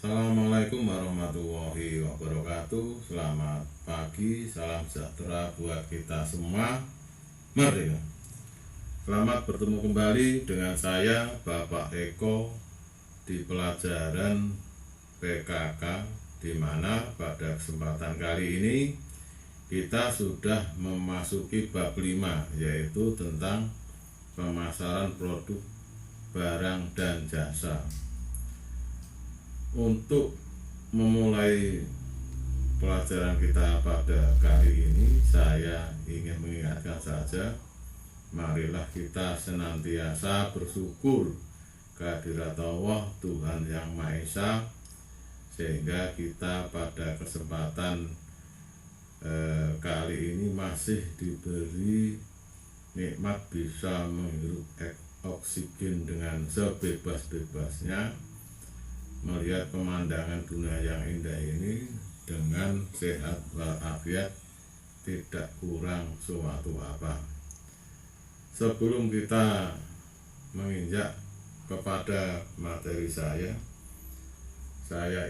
Assalamualaikum warahmatullahi wabarakatuh. Selamat pagi, salam sejahtera buat kita semua. Merdeka. Selamat bertemu kembali dengan saya Bapak Eko di pelajaran PKK, di mana pada kesempatan kali ini kita sudah memasuki bab 5, yaitu tentang pemasaran produk, barang, dan jasa. Untuk memulai pelajaran kita pada kali ini, saya ingin mengingatkan saja, marilah kita senantiasa bersyukur kehadirat Allah Tuhan Yang Maha Esa, sehingga kita pada kesempatan kali ini masih diberi nikmat bisa menghirup oksigen dengan sebebas-bebasnya, melihat pemandangan dunia yang indah ini dengan sehat walafiat, tidak kurang suatu apa. Sebelum kita menginjak kepada materi saya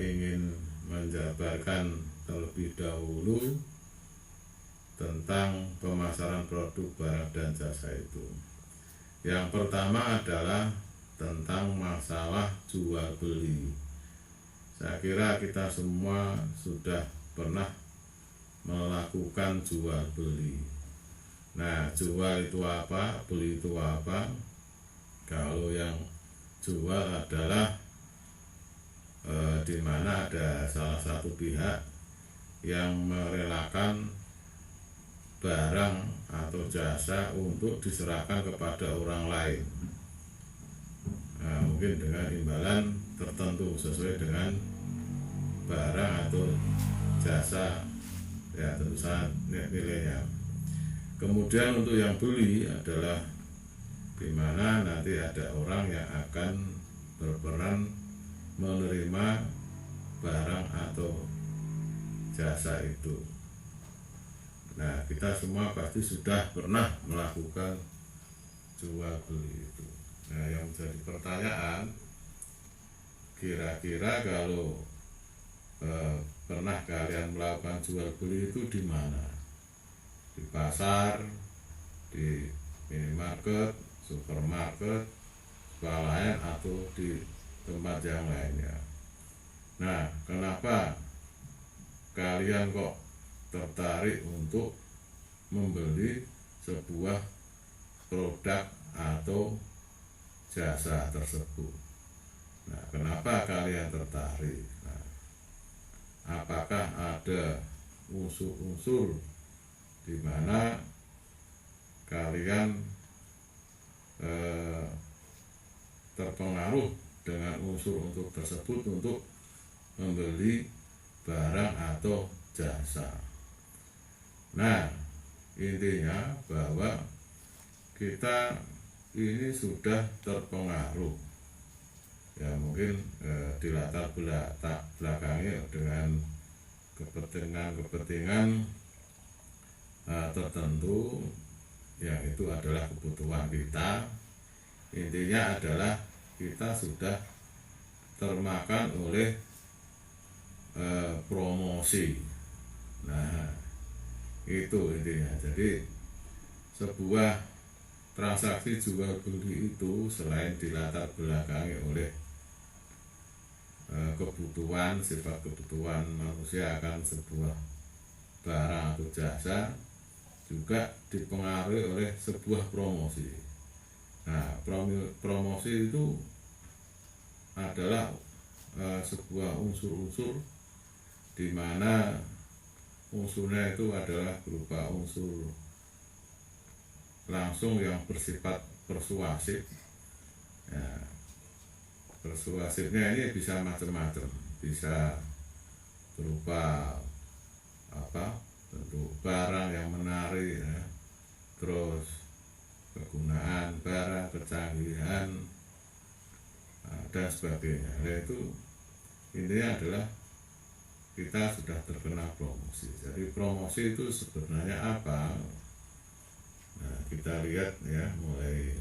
ingin menjabarkan terlebih dahulu tentang pemasaran produk, barang, dan jasa itu. Yang pertama adalah tentang masalah jual beli. Saya kira kita semua sudah pernah melakukan jual beli. Nah, jual itu apa? Beli itu apa? Kalau yang jual adalah di mana ada salah satu pihak yang merelakan barang atau jasa untuk diserahkan kepada orang lain. Nah, mungkin dengan imbalan tertentu sesuai dengan barang atau jasa, ya tentu saja nilainya. Kemudian untuk yang beli adalah di mana nanti ada orang yang akan berperan menerima barang atau jasa itu. Nah, kita semua pasti sudah pernah melakukan jual beli itu. Nah, yang menjadi pertanyaan, kira-kira kalau pernah kalian melakukan jual beli itu di mana? Di pasar, di minimarket, supermarket, swalayan, atau di tempat yang lainnya. Nah, kenapa kalian kok tertarik untuk membeli sebuah produk atau jasa tersebut? Nah, kenapa kalian tertarik? Nah, apakah ada unsur-unsur di mana kalian terpengaruh dengan unsur untuk tersebut untuk membeli barang atau jasa? Nah, intinya bahwa kita ini sudah terpengaruh, ya mungkin dilatar belakangi dengan kepentingan tertentu, yang itu adalah kebutuhan kita. Intinya adalah kita sudah termakan oleh promosi. Nah, itu intinya. Jadi sebuah transaksi jual beli itu selain dilatar belakangi oleh kebutuhan, sifat kebutuhan manusia akan sebuah barang atau jasa, juga dipengaruhi oleh sebuah promosi. Nah, promosi itu adalah sebuah unsur-unsur di mana unsurnya itu adalah berupa unsur langsung yang bersifat persuasif. Ya, persuasifnya ini bisa macam-macam, bisa berupa bentuk barang yang menarik, ya, terus kegunaan barang, kecanggihan, dan sebagainya. Nah, itu intinya adalah kita sudah terkena promosi. Jadi promosi itu sebenarnya apa? Nah, kita lihat ya, mulai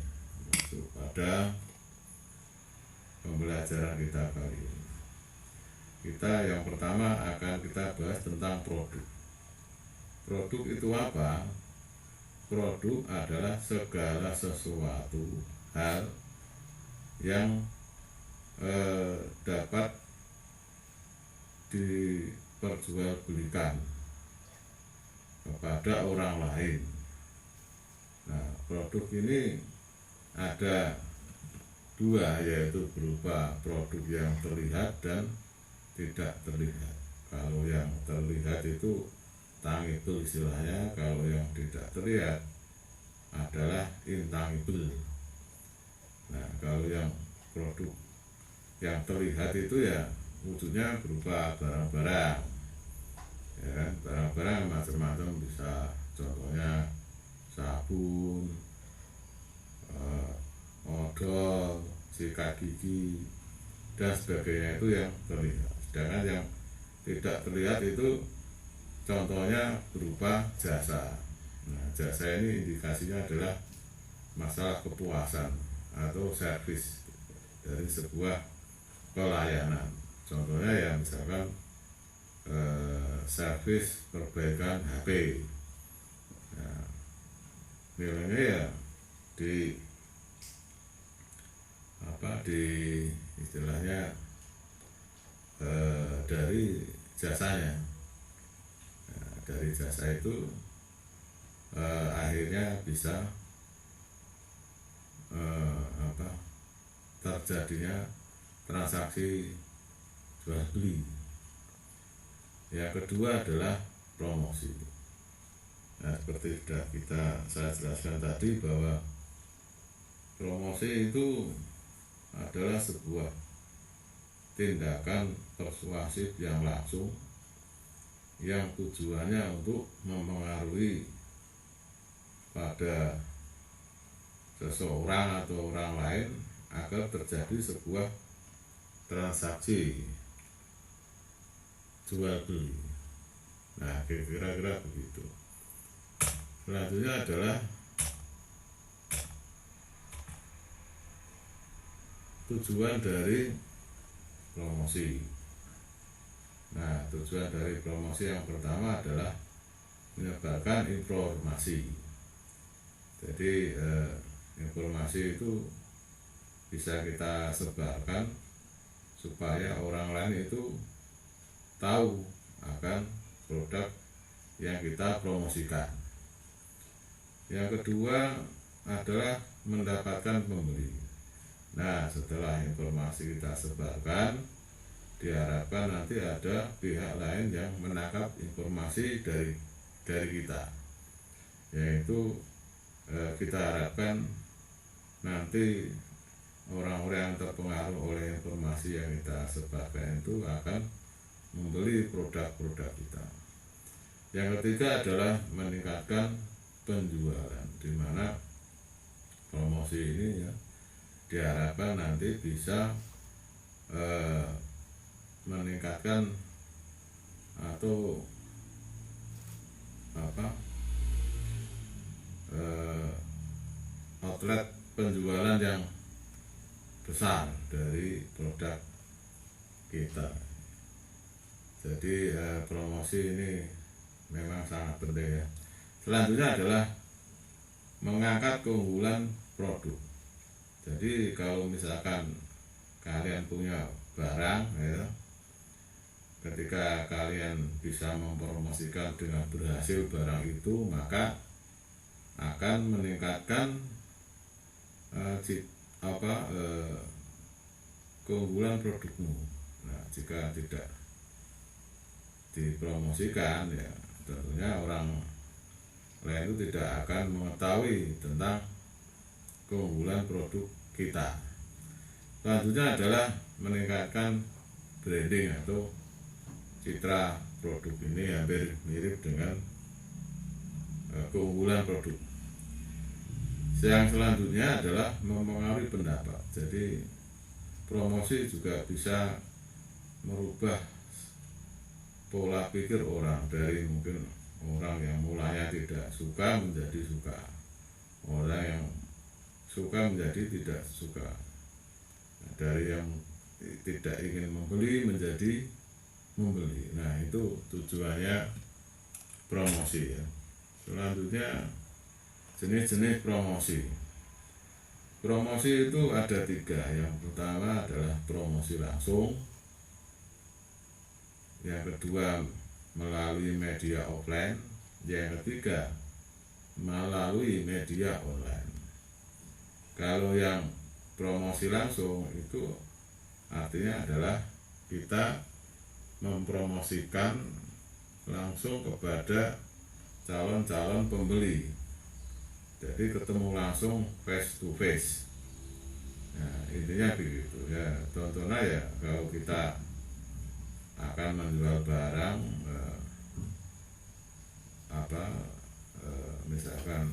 masuk pada pembelajaran kita kali ini. kita yang pertama akan kita bahas tentang produk. Produk itu apa? Produk adalah segala sesuatu hal yang dapat diperjualbelikan kepada orang lain. Nah, produk ini ada dua, yaitu berupa produk yang terlihat dan tidak terlihat. Kalau yang terlihat itu tangible istilahnya, kalau yang tidak terlihat adalah intangible. Nah, kalau yang produk yang terlihat itu ya wujudnya berupa barang-barang, ya kan? Barang-barang macam-macam, bisa contohnya sabun, odol, sikat gigi dan sebagainya, itu yang terlihat. Sedangkan yang tidak terlihat itu contohnya berupa jasa. Nah, jasa ini indikasinya adalah masalah kepuasan atau servis dari sebuah pelayanan. Contohnya ya misalkan servis perbaikan HP. Nah, nilainya ya di istilahnya dari jasanya. Nah, dari jasa itu akhirnya bisa terjadinya transaksi jual beli. Yang kedua adalah promosi. Nah, seperti sudah saya jelaskan tadi bahwa promosi itu adalah sebuah tindakan persuasif yang langsung yang tujuannya untuk mempengaruhi pada seseorang atau orang lain agar terjadi sebuah transaksi jual beli. Nah, kira-kira begitu. Selanjutnya adalah tujuan dari promosi. Nah, tujuan dari promosi yang pertama adalah menyebarkan informasi. Jadi informasi itu bisa kita sebarkan supaya orang lain itu tahu akan produk yang kita promosikan. Yang kedua adalah mendapatkan pembeli. Nah, setelah informasi kita sebarkan, diharapkan nanti ada pihak lain yang menangkap informasi dari kita, yaitu kita harapkan nanti orang-orang yang terpengaruh oleh informasi yang kita sebarkan itu akan membeli produk-produk kita. Yang ketiga adalah meningkatkan penjualan, di mana promosi ini ya diharapkan nanti bisa meningkatkan atau outlet penjualan yang besar dari produk kita. Jadi promosi ini memang sangat penting ya. Selanjutnya adalah mengangkat keunggulan produk. Jadi kalau misalkan kalian punya barang ya, ketika kalian bisa mempromosikan dengan berhasil barang itu, maka akan meningkatkan keunggulan produkmu. Nah, jika tidak dipromosikan ya tentunya orang lain itu tidak akan mengetahui tentang keunggulan produk kita. Selanjutnya adalah meningkatkan branding atau citra produk. Ini hampir mirip dengan keunggulan produk. Yang selanjutnya adalah mempengaruhi pendapat. Jadi promosi juga bisa merubah pola pikir orang, dari mungkin orang yang mulanya tidak suka menjadi suka, orang yang suka menjadi tidak suka, dari yang tidak ingin membeli menjadi membeli. Nah, itu tujuannya promosi ya. Selanjutnya jenis-jenis promosi. Promosi itu ada 3. Yang pertama adalah promosi langsung, yang kedua melalui media offline, yang ketiga melalui media online. Kalau yang promosi langsung itu artinya adalah kita mempromosikan langsung kepada calon-calon pembeli. Jadi ketemu langsung face to face. Nah, intinya begitu ya. Contohnya ya, kalau kita akan menjual barang misalkan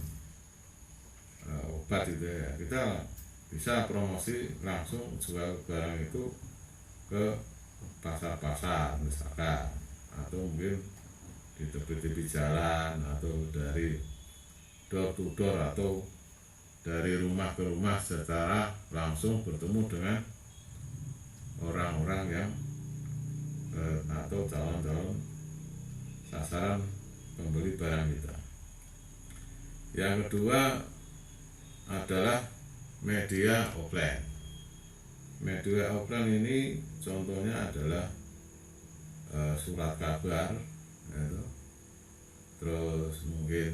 obat gitu ya, kita bisa promosi langsung jual barang itu ke pasar-pasar misalkan, atau mungkin di tepi-tepi jalan, atau dari door to door, atau dari rumah ke rumah secara langsung bertemu dengan orang-orang yang atau calon-calon sasaran pembeli barang kita. Yang kedua adalah media offline. Media offline ini contohnya adalah surat kabar, gitu. Terus mungkin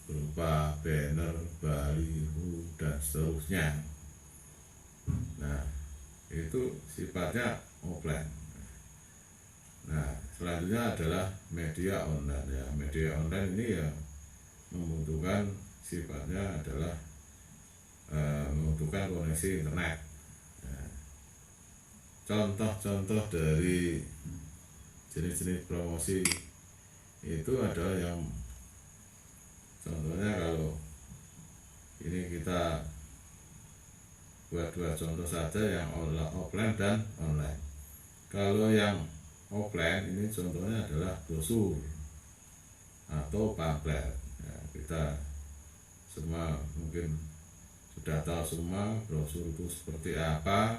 berupa banner, baliho, dan seterusnya. Nah, itu sifatnya offline. Nah, selanjutnya adalah media online ya. Media online ini ya membutuhkan, sifatnya adalah membutuhkan koneksi internet. Nah, contoh-contoh dari jenis-jenis promosi itu adalah yang contohnya, kalau ini kita buat 2 contoh saja, yang offline dan online. Kalau yang offline ini contohnya adalah brosur atau pamflet ya. Kita semua mungkin sudah tahu semua brosur itu seperti apa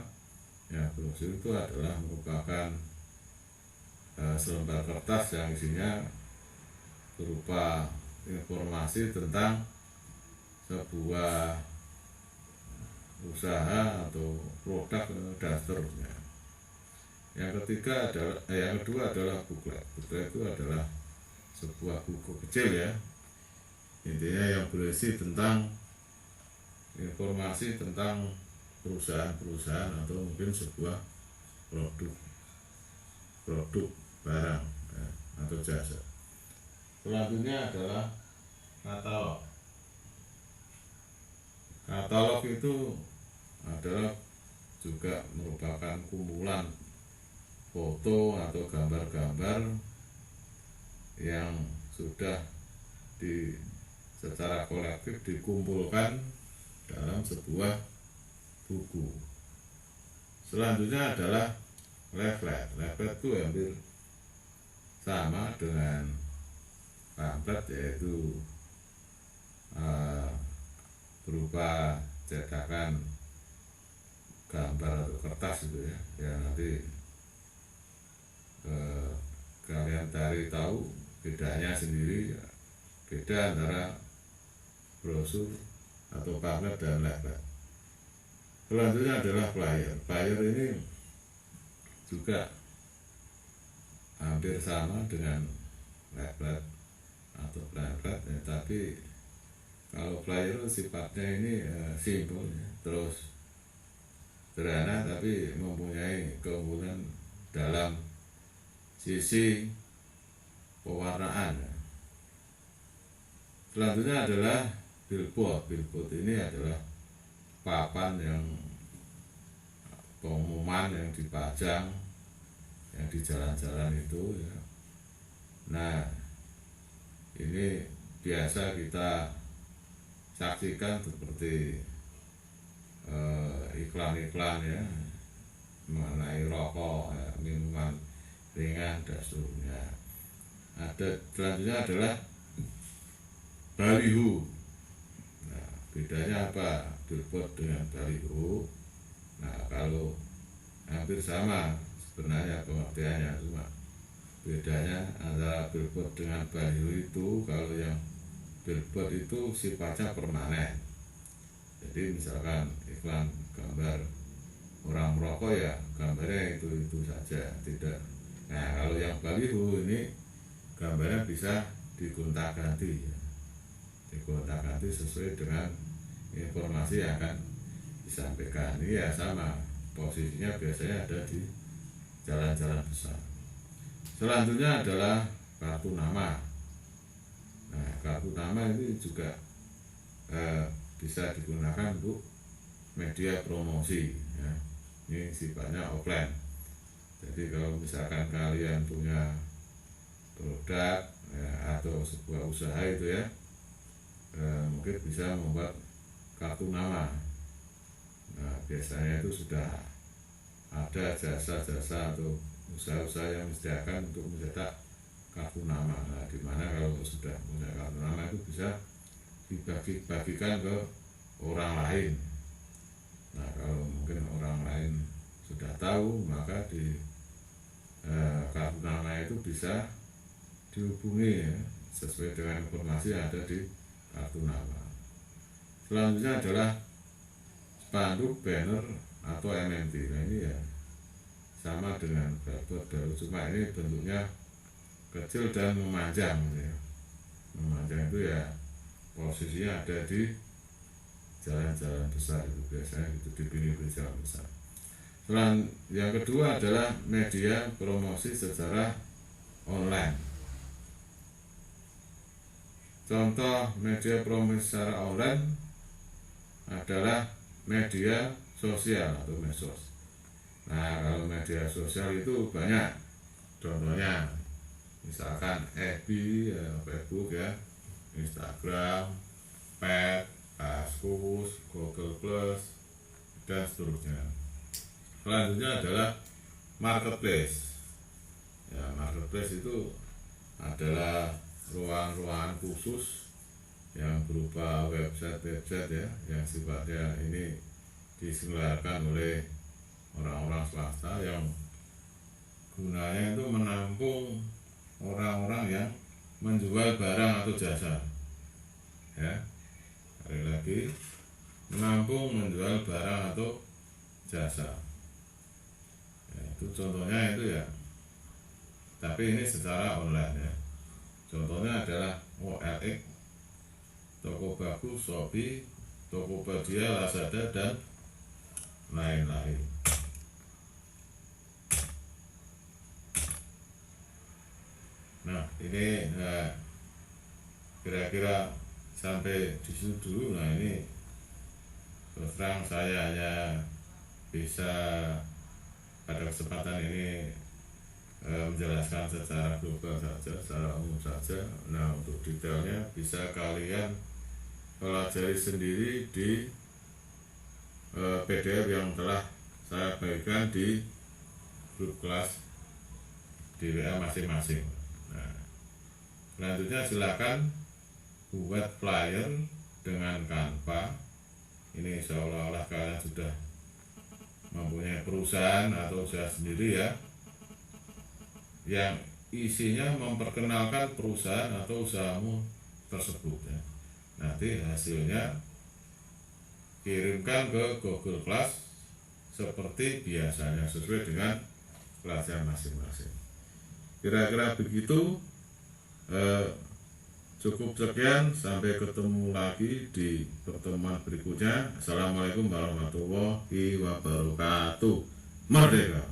ya. Brosur itu adalah merupakan selembar kertas yang isinya berupa informasi tentang sebuah usaha atau produk dan seterusnya. Yang kedua adalah booklet. Booklet itu adalah sebuah buku kecil ya, intinya yang berisi tentang informasi tentang perusahaan-perusahaan atau mungkin sebuah produk barang ya, atau jasa. Selanjutnya adalah katalog. Katalog itu adalah juga merupakan kumpulan foto atau gambar-gambar yang sudah secara kolektif dikumpulkan dalam sebuah buku. Selanjutnya adalah leaflet. Leaflet itu hampir sama dengan pamflet, yaitu berupa cetakan gambar atau kertas gitu ya. Ya nanti kalian cari tahu bedanya sendiri, beda antara brosur atau pamflet dan leaflet. Selanjutnya adalah flyer. Flyer ini juga hampir sama dengan leaflet atau pamflet ya, tapi kalau flyer sifatnya ini simple ya, terus sederhana, tapi mempunyai keunggulan dalam sisi pewarnaan ya. Selanjutnya adalah billboard. Billboard ini adalah papan yang pengumuman yang dipajang yang di jalan-jalan itu ya. Nah, ini biasa kita saksikan seperti iklan-iklan ya mengenai rokok ya, minuman ringan dan seterusnya. Selanjutnya adalah baliho. Nah, bedanya apa billboard dengan baliho? Nah, kalau hampir sama sebenarnya pengertiannya, cuma bedanya antara billboard dengan baliho itu, kalau yang billboard itu sifatnya permanen. Jadi misalkan iklan gambar orang merokok ya gambarnya itu saja, tidak. Nah kalau yang baliho ini gambarnya bisa digonta-ganti ya. Digonta-ganti sesuai dengan informasi yang akan disampaikan. Ini ya sama, posisinya biasanya ada di jalan-jalan besar. Selanjutnya adalah kartu nama. Nah kartu nama ini juga bisa digunakan untuk media promosi ya. Ini sifatnya offline. Jadi kalau misalkan kalian punya produk ya, atau sebuah usaha itu ya, mungkin bisa membuat kartu nama. Nah biasanya itu sudah ada jasa-jasa atau usaha-usaha yang disediakan untuk mencetak kartu nama. Nah dimana kalau sudah punya kartu nama itu bisa dibagi-bagikan ke orang lain. Nah kalau mungkin orang lain sudah tahu, maka di kartu nama itu bisa dihubungi ya, sesuai dengan informasi yang ada di kartu nama. Selanjutnya adalah spanduk, banner atau MNT. Nah ini ya sama dengan billboard, baru cuma ini bentuknya kecil dan memanjang ya. Memanjang itu ya posisinya ada di jalan-jalan besar, itu biasanya itu di pinggir jalan besar. Yang kedua adalah media promosi secara online. Contoh media promosi secara online adalah media sosial atau medsos. Nah kalau media sosial itu banyak, contohnya misalkan FB ya, Facebook ya, Instagram, Pet, Kaskus, Google Plus, dan seterusnya. Selanjutnya adalah marketplace. Ya marketplace itu adalah ruang-ruangan khusus yang berupa website ya, yang sifatnya ini diselenggarakan oleh orang-orang swasta yang gunanya itu menampung orang-orang yang menjual barang atau jasa ya. Sekali lagi, menampung menjual barang atau jasa ya, itu contohnya itu ya, tapi ini secara online ya. Contohnya adalah OLX, Toko Bagus, Shopee, Tokopedia, Lazada, dan lain-lain. Nah ini kira-kira sampai di situ dulu. Nah ini terus terang saya hanya bisa pada kesempatan ini menjelaskan secara global saja, secara umum saja. Nah untuk detailnya bisa kalian pelajari sendiri di PDF yang telah saya bagikan di grup kelas di WA masing-masing. Nah selanjutnya silakan buat flyer dengan Canva. Ini seolah-olah kalian sudah mempunyai perusahaan atau usaha sendiri ya, yang isinya memperkenalkan perusahaan atau usahamu tersebut ya. Nanti hasilnya kirimkan ke Google Class seperti biasanya sesuai dengan kelasnya masing-masing. Kira-kira begitu. Cukup sekian, sampai ketemu lagi di pertemuan berikutnya. Assalamualaikum warahmatullahi wabarakatuh. Merdeka!